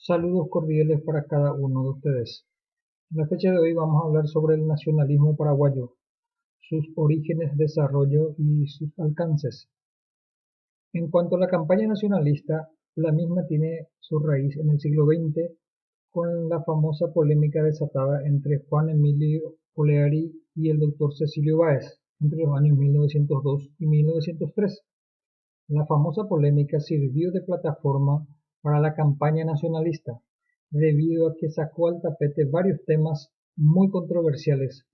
Saludos cordiales para cada uno de ustedes. En la fecha de hoy vamos a hablar sobre el nacionalismo paraguayo, sus orígenes, desarrollo y sus alcances. En cuanto a la campaña nacionalista, la misma tiene su raíz en el siglo XX con la famosa polémica desatada entre Juan Emilio Oleari y el doctor Cecilio Báez entre los años 1902 y 1903. La famosa polémica sirvió de plataforma para la campaña nacionalista, debido a que sacó al tapete varios temas muy controversiales,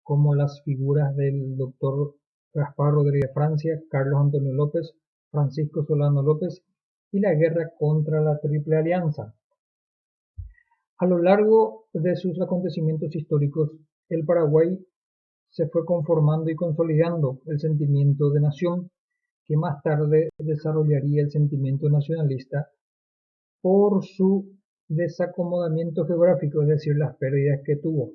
como las figuras del doctor Gaspar Rodríguez Francia, Carlos Antonio López, Francisco Solano López y la guerra contra la Triple Alianza. A lo largo de sus acontecimientos históricos, el Paraguay se fue conformando y consolidando el sentimiento de nación, que más tarde desarrollaría el sentimiento nacionalista por su desacomodamiento geográfico, es decir, las pérdidas que tuvo,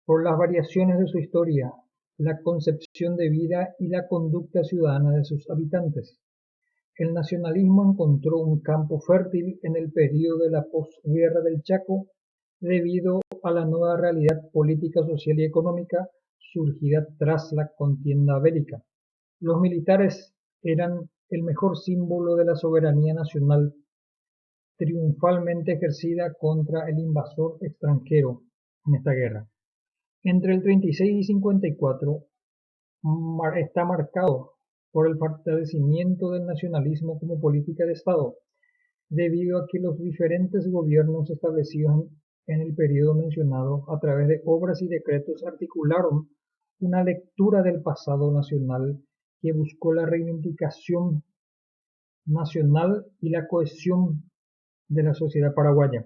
por las variaciones de su historia, la concepción de vida y la conducta ciudadana de sus habitantes. El nacionalismo encontró un campo fértil en el período de la posguerra del Chaco debido a la nueva realidad política, social y económica surgida tras la contienda bélica. Los militares eran el mejor símbolo de la soberanía nacional triunfalmente ejercida contra el invasor extranjero en esta guerra. Entre el 36 y 54 está marcado por el fortalecimiento del nacionalismo como política de Estado, debido a que los diferentes gobiernos establecidos en el periodo mencionado a través de obras y decretos articularon una lectura del pasado nacional que buscó la reivindicación nacional y la cohesión de la sociedad paraguaya.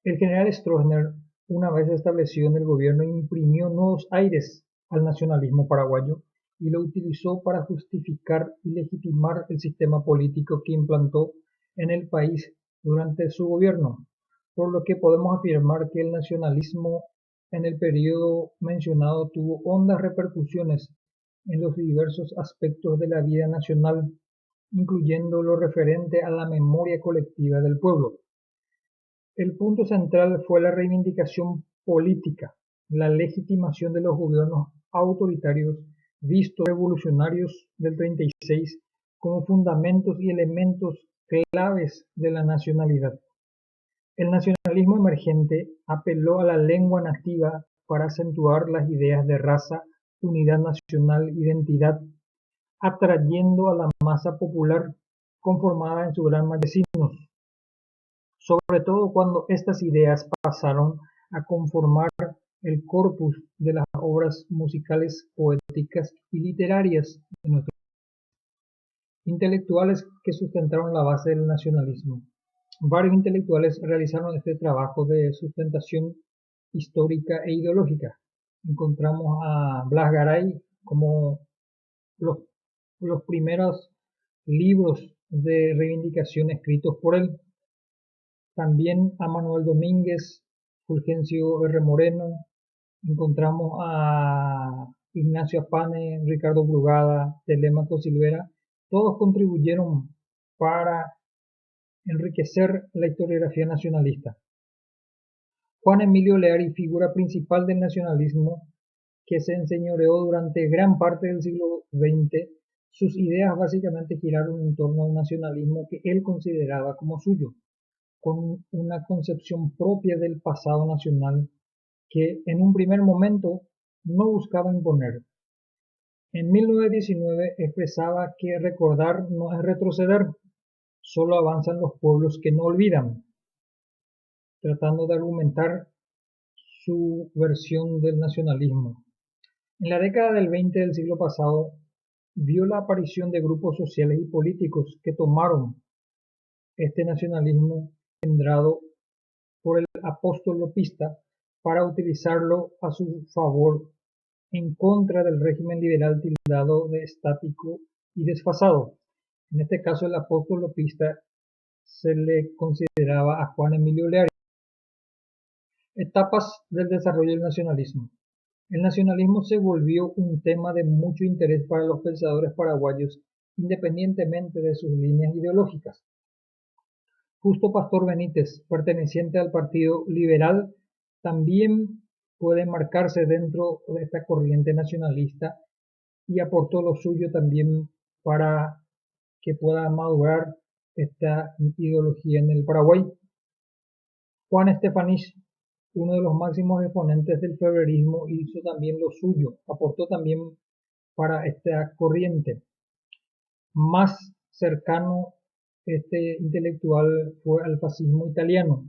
El general Stroessner, una vez establecido en el gobierno, imprimió nuevos aires al nacionalismo paraguayo y lo utilizó para justificar y legitimar el sistema político que implantó en el país durante su gobierno, por lo que podemos afirmar que el nacionalismo en el periodo mencionado tuvo hondas repercusiones en los diversos aspectos de la vida nacional, incluyendo lo referente a la memoria colectiva del pueblo. El punto central fue la reivindicación política, la legitimación de los gobiernos autoritarios vistos revolucionarios del 36 como fundamentos y elementos claves de la nacionalidad. El nacionalismo emergente apeló a la lengua nativa para acentuar las ideas de raza, unidad nacional, identidad, atrayendo a la masa popular conformada en su gran mayoría de vecinos, sobre todo cuando estas ideas pasaron a conformar el corpus de las obras musicales, poéticas y literarias de nuestros intelectuales que sustentaron la base del nacionalismo. Varios intelectuales realizaron este trabajo de sustentación histórica e ideológica. Encontramos a Blas Garay como los, los primeros libros de reivindicación escritos por él. También a Manuel Domínguez, Fulgencio R. Moreno, encontramos a Ignacio Apane, Ricardo Brugada, Telemaco Silvera, todos contribuyeron para enriquecer la historiografía nacionalista. Juan Emilio Leari, figura principal del nacionalismo que se enseñoreó durante gran parte del siglo XX, sus ideas básicamente giraron en torno a un nacionalismo que él consideraba como suyo, con una concepción propia del pasado nacional que en un primer momento no buscaba imponer. En 1919 expresaba que recordar no es retroceder, solo avanzan los pueblos que no olvidan, tratando de argumentar su versión del nacionalismo. En la década del 20 del siglo pasado, vio la aparición de grupos sociales y políticos que tomaron este nacionalismo engendrado por el apóstol lopista para utilizarlo a su favor en contra del régimen liberal tildado de estático y desfasado. En este caso, el apóstol lopista se le consideraba a Juan Emilio Leari. Etapas del desarrollo del nacionalismo. El nacionalismo se volvió un tema de mucho interés para los pensadores paraguayos, independientemente de sus líneas ideológicas. Justo Pastor Benítez, perteneciente al Partido Liberal, también puede marcarse dentro de esta corriente nacionalista y aportó lo suyo también para que pueda madurar esta ideología en el Paraguay. Juan Estefanich, uno de los máximos exponentes del febrerismo, hizo también lo suyo, aportó también para esta corriente. Más cercano este intelectual fue al fascismo italiano,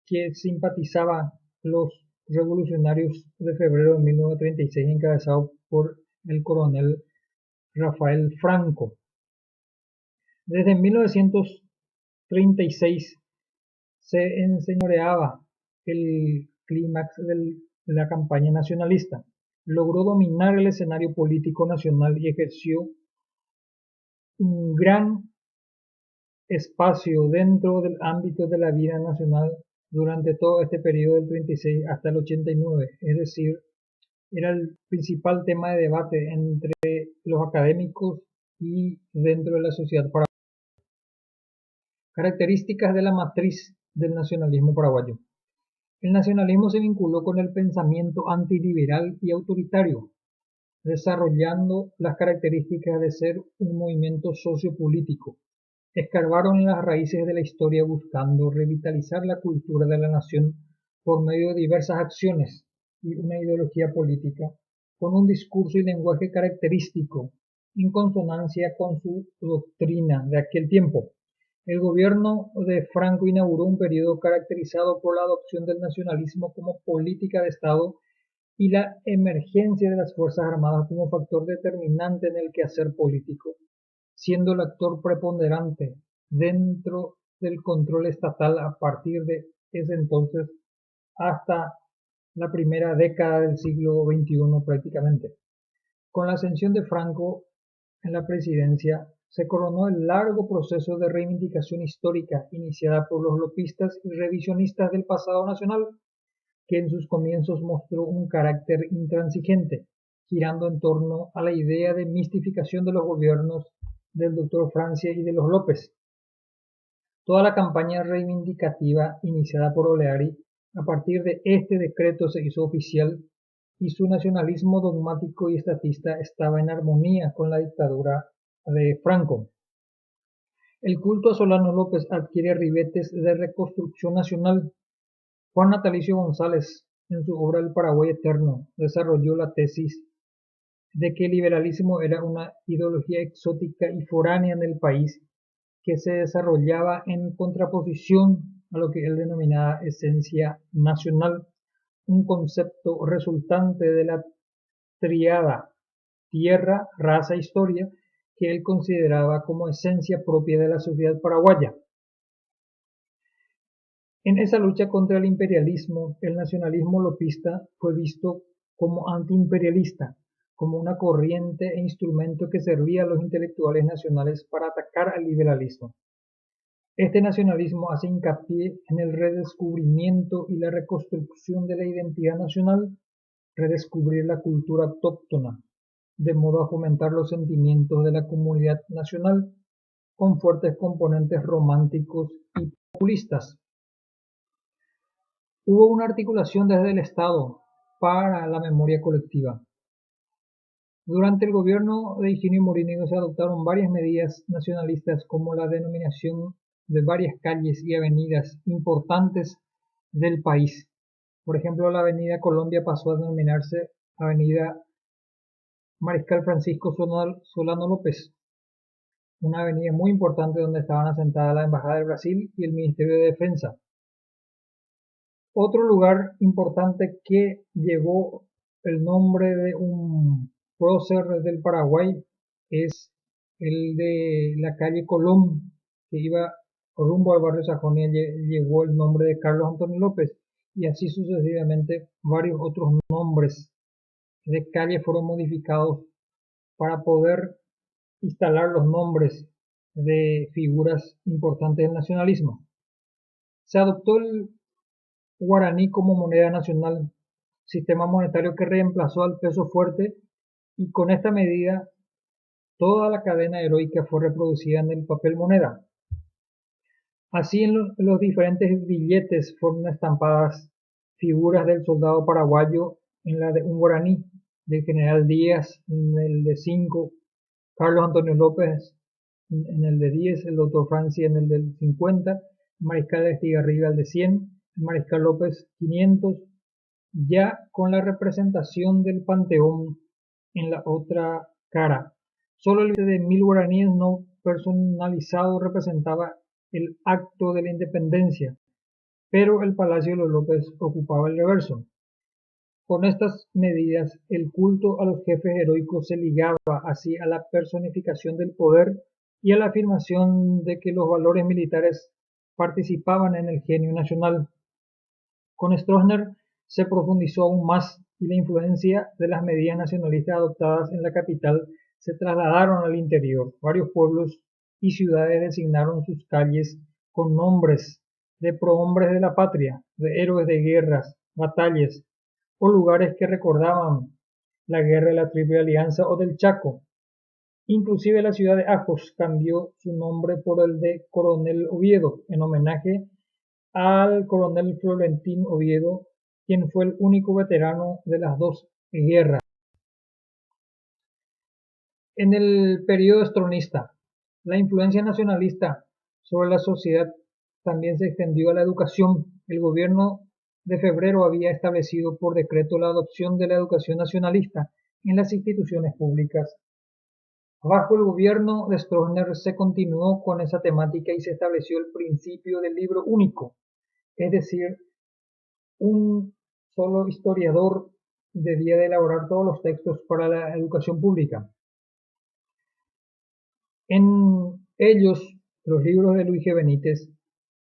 que simpatizaba los revolucionarios de febrero de 1936 encabezados por el coronel Rafael Franco. Desde 1936 se enseñoreaba el clímax de la campaña nacionalista. Logró dominar el escenario político nacional y ejerció un gran espacio dentro del ámbito de la vida nacional durante todo este periodo del 36 hasta el 89, es decir, era el principal tema de debate entre los académicos y dentro de la sociedad paraguaya. Características de la matriz del nacionalismo paraguayo. El nacionalismo se vinculó con el pensamiento antiliberal y autoritario, desarrollando las características de ser un movimiento sociopolítico. Escarbaron en las raíces de la historia buscando revitalizar la cultura de la nación por medio de diversas acciones y una ideología política con un discurso y lenguaje característico en consonancia con su doctrina de aquel tiempo. El gobierno de Franco inauguró un periodo caracterizado por la adopción del nacionalismo como política de Estado y la emergencia de las Fuerzas Armadas como factor determinante en el quehacer político, siendo el actor preponderante dentro del control estatal a partir de ese entonces hasta la primera década del siglo XXI prácticamente. Con la ascensión de Franco en la presidencia, se coronó el largo proceso de reivindicación histórica iniciada por los lopistas y revisionistas del pasado nacional, que en sus comienzos mostró un carácter intransigente, girando en torno a la idea de mistificación de los gobiernos del doctor Francia y de los López. Toda la campaña reivindicativa iniciada por Oleari a partir de este decreto se hizo oficial y su nacionalismo dogmático y estatista estaba en armonía con la dictadura de Franco. El culto a Solano López adquiere ribetes de reconstrucción nacional. Juan Natalicio González, en su obra El Paraguay Eterno, desarrolló la tesis de que el liberalismo era una ideología exótica y foránea en el país que se desarrollaba en contraposición a lo que él denominaba esencia nacional, un concepto resultante de la tríada tierra, raza, historia, que él consideraba como esencia propia de la sociedad paraguaya. En esa lucha contra el imperialismo, el nacionalismo lopista fue visto como antiimperialista, como una corriente e instrumento que servía a los intelectuales nacionales para atacar al liberalismo. Este nacionalismo hace hincapié en el redescubrimiento y la reconstrucción de la identidad nacional, redescubrir la cultura autóctona, de modo a fomentar los sentimientos de la comunidad nacional con fuertes componentes románticos y populistas. Hubo una articulación desde el Estado para la memoria colectiva. Durante el gobierno de Higinio Morínigo se adoptaron varias medidas nacionalistas como la denominación de varias calles y avenidas importantes del país. Por ejemplo, la avenida Colombia pasó a denominarse Avenida Mariscal Francisco Solano López, una avenida muy importante donde estaban asentadas la Embajada de Brasil y el Ministerio de Defensa. Otro lugar importante que llevó el nombre de un prócer del Paraguay es el de la calle Colón, que iba rumbo al barrio Sajonia, llevó el nombre de Carlos Antonio López, y así sucesivamente varios otros nombres de calle fueron modificados para poder instalar los nombres de figuras importantes del nacionalismo. Se adoptó el guaraní como moneda nacional, sistema monetario que reemplazó al peso fuerte, y con esta medida toda la cadena heroica fue reproducida en el papel moneda. Así en los diferentes billetes fueron estampadas figuras del soldado paraguayo, en la de un guaraní, del general Díaz, en el de 5, Carlos Antonio López en el de 10, el doctor Francia en el del 50, el mariscal Estigarribia el de 100, el mariscal López 500, ya con la representación del Panteón en la otra cara. Solo el billete de 1000 guaraníes no personalizado representaba el acto de la independencia, pero el Palacio de los López ocupaba el reverso. Con estas medidas, el culto a los jefes heroicos se ligaba así a la personificación del poder y a la afirmación de que los valores militares participaban en el genio nacional. Con Stroessner se profundizó aún más y la influencia de las medidas nacionalistas adoptadas en la capital se trasladaron al interior. Varios pueblos y ciudades designaron sus calles con nombres de prohombres de la patria, de héroes de guerras, batallas o lugares que recordaban la guerra de la Triple Alianza o del Chaco. Inclusive la ciudad de Ajos cambió su nombre por el de Coronel Oviedo, en homenaje al coronel Florentín Oviedo, quien fue el único veterano de las dos guerras. En el periodo estronista, la influencia nacionalista sobre la sociedad también se extendió a la educación. El gobierno de Febrero había establecido por decreto la adopción de la educación nacionalista en las instituciones públicas. Bajo el gobierno de Stroessner se continuó con esa temática y se estableció el principio del libro único, es decir, un solo historiador debía de elaborar todos los textos para la educación pública. En ellos, los libros de Luis G. Benítez,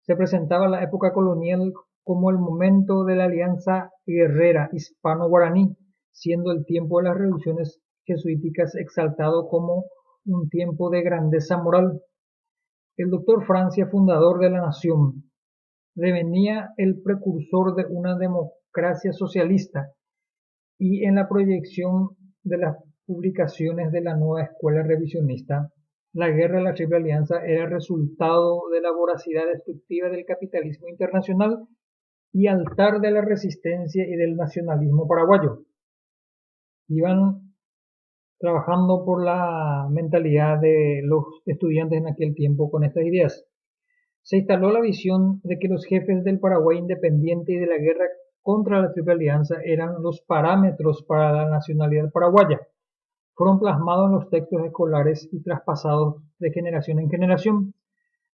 se presentaba la época colonial como el momento de la alianza guerrera hispano-guaraní, siendo el tiempo de las revoluciones jesuíticas exaltado como un tiempo de grandeza moral. El doctor Francia, fundador de la nación, devenía el precursor de una democracia socialista y en la proyección de las publicaciones de la nueva escuela revisionista, la guerra de la Triple Alianza era el resultado de la voracidad destructiva del capitalismo internacional y altar de la resistencia y del nacionalismo paraguayo. Iban trabajando por la mentalidad de los estudiantes en aquel tiempo con estas ideas. Se instaló la visión de que los jefes del Paraguay independiente y de la guerra contra la Triple Alianza eran los parámetros para la nacionalidad paraguaya. Fueron plasmados en los textos escolares y traspasados de generación en generación.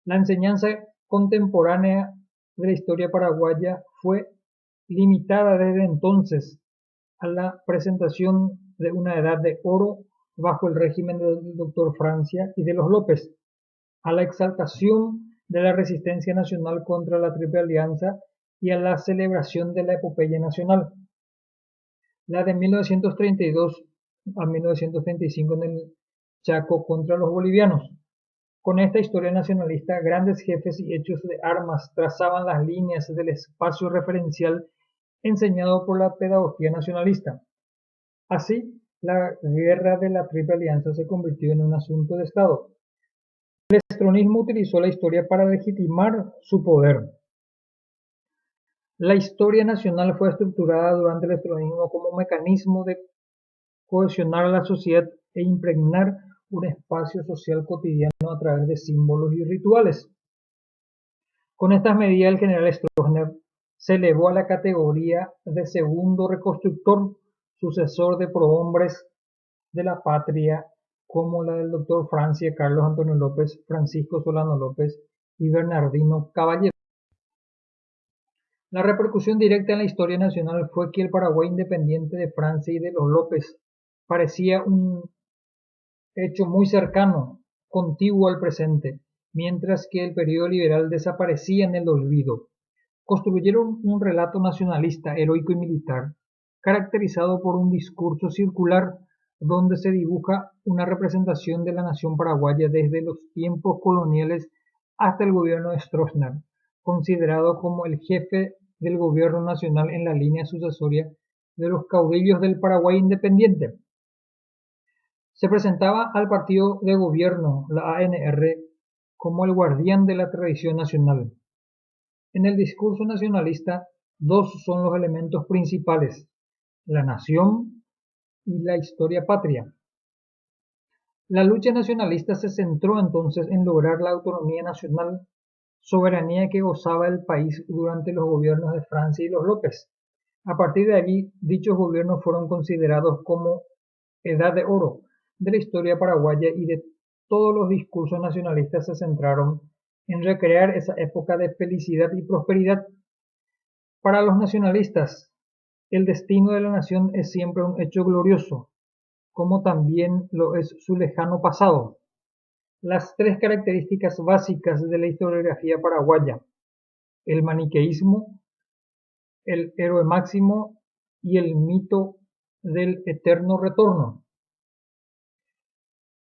La enseñanza contemporánea de la historia paraguaya fue limitada desde entonces a la presentación de una edad de oro bajo el régimen del doctor Francia y de los López, a la exaltación de la resistencia nacional contra la Triple Alianza y a la celebración de la epopeya nacional. La de 1932 a 1935 en el Chaco contra los bolivianos. Con esta historia nacionalista, grandes jefes y hechos de armas trazaban las líneas del espacio referencial enseñado por la pedagogía nacionalista. Así, la guerra de la Triple Alianza se convirtió en un asunto de Estado. El estronismo utilizó la historia para legitimar su poder. La historia nacional fue estructurada durante el estronismo como mecanismo de cohesionar a la sociedad e impregnar un espacio social cotidiano a través de símbolos y rituales. Con estas medidas, el general Stroessner se elevó a la categoría de segundo reconstructor, sucesor de prohombres de la patria como la del doctor Francia, Carlos Antonio López, Francisco Solano López y Bernardino Caballero. La repercusión directa en la historia nacional fue que el Paraguay independiente de Francia y de los López parecía un hecho muy cercano, contiguo al presente, mientras que el periodo liberal desaparecía en el olvido. Construyeron un relato nacionalista, heroico y militar, caracterizado por un discurso circular donde se dibuja una representación de la nación paraguaya desde los tiempos coloniales hasta el gobierno de Stroessner, considerado como el jefe del gobierno nacional en la línea sucesoria de los caudillos del Paraguay independiente. Se presentaba al partido de gobierno, la ANR, como el guardián de la tradición nacional. En el discurso nacionalista, dos son los elementos principales: la nación y la historia patria. La lucha nacionalista se centró entonces en lograr la autonomía nacional, soberanía que gozaba el país durante los gobiernos de Francia y los López. A partir de allí, dichos gobiernos fueron considerados como edad de oro de la historia paraguaya, y de todos los discursos nacionalistas se centraron en recrear esa época de felicidad y prosperidad. Para los nacionalistas, el destino de la nación es siempre un hecho glorioso, como también lo es su lejano pasado. Las tres características básicas de la historiografía paraguaya: el maniqueísmo, el héroe máximo y el mito del eterno retorno.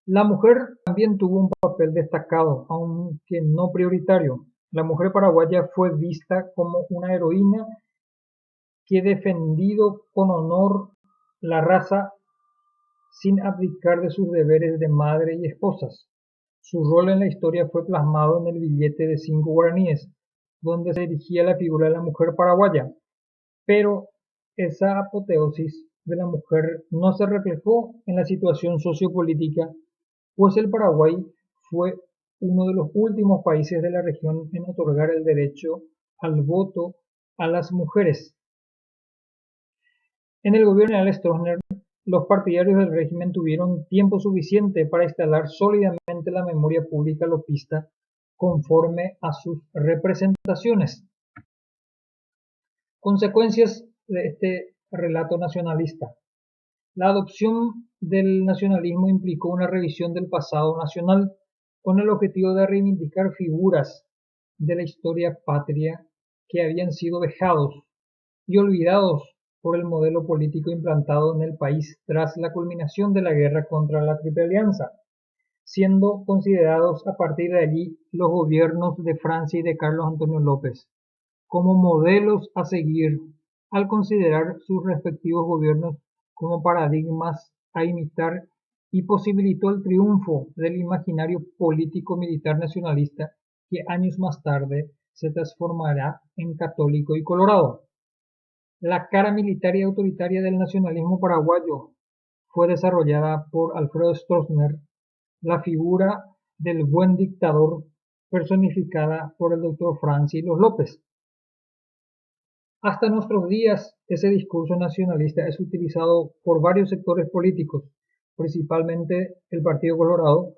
La mujer también tuvo un papel destacado, aunque no prioritario. La mujer paraguaya fue vista como una heroína que defendido con honor la raza sin abdicar de sus deberes de madre y esposas. Su rol en la historia fue plasmado en el billete de 5 guaraníes, donde se erigía la figura de la mujer paraguaya, pero esa apoteosis de la mujer no se reflejó en la situación sociopolítica, pues el Paraguay fue uno de los últimos países de la región en otorgar el derecho al voto a las mujeres. En el gobierno de Stroessner, los partidarios del régimen tuvieron tiempo suficiente para instalar sólidamente la memoria pública lopista conforme a sus representaciones. Consecuencias de este relato nacionalista. La adopción del nacionalismo implicó una revisión del pasado nacional con el objetivo de reivindicar figuras de la historia patria que habían sido vejados y olvidados por el modelo político implantado en el país tras la culminación de la guerra contra la Triple Alianza, siendo considerados a partir de allí los gobiernos de Francia y de Carlos Antonio López como modelos a seguir, al considerar sus respectivos gobiernos como paradigmas a imitar, y posibilitó el triunfo del imaginario político-militar nacionalista, que años más tarde se transformará en católico y colorado. La cara militar y autoritaria del nacionalismo paraguayo fue desarrollada por Alfredo Stroessner, la figura del buen dictador personificada por el doctor Francis y los López. Hasta nuestros días, ese discurso nacionalista es utilizado por varios sectores políticos, principalmente el Partido Colorado,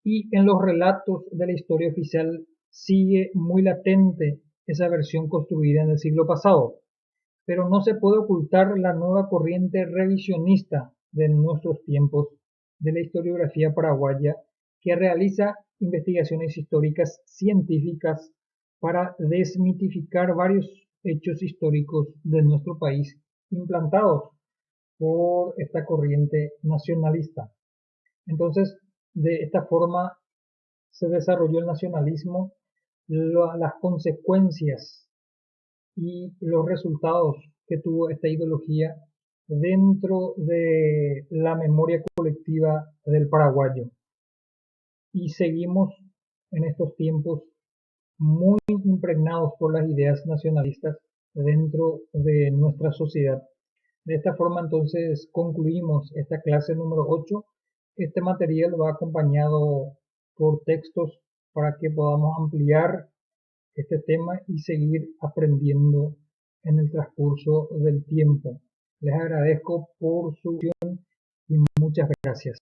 y en los relatos de la historia oficial sigue muy latente esa versión construida en el siglo pasado. Pero no se puede ocultar la nueva corriente revisionista de nuestros tiempos de la historiografía paraguaya, que realiza investigaciones históricas científicas para desmitificar varios hechos históricos de nuestro país implantados por esta corriente nacionalista. Entonces, de esta forma se desarrolló el nacionalismo, las consecuencias y los resultados que tuvo esta ideología dentro de la memoria colectiva del paraguayo. Y seguimos en estos tiempos muy impregnados por las ideas nacionalistas dentro de nuestra sociedad. De esta forma entonces concluimos esta clase número 8. Este material va acompañado por textos para que podamos ampliar este tema y seguir aprendiendo en el transcurso del tiempo. Les agradezco por su atención y muchas gracias.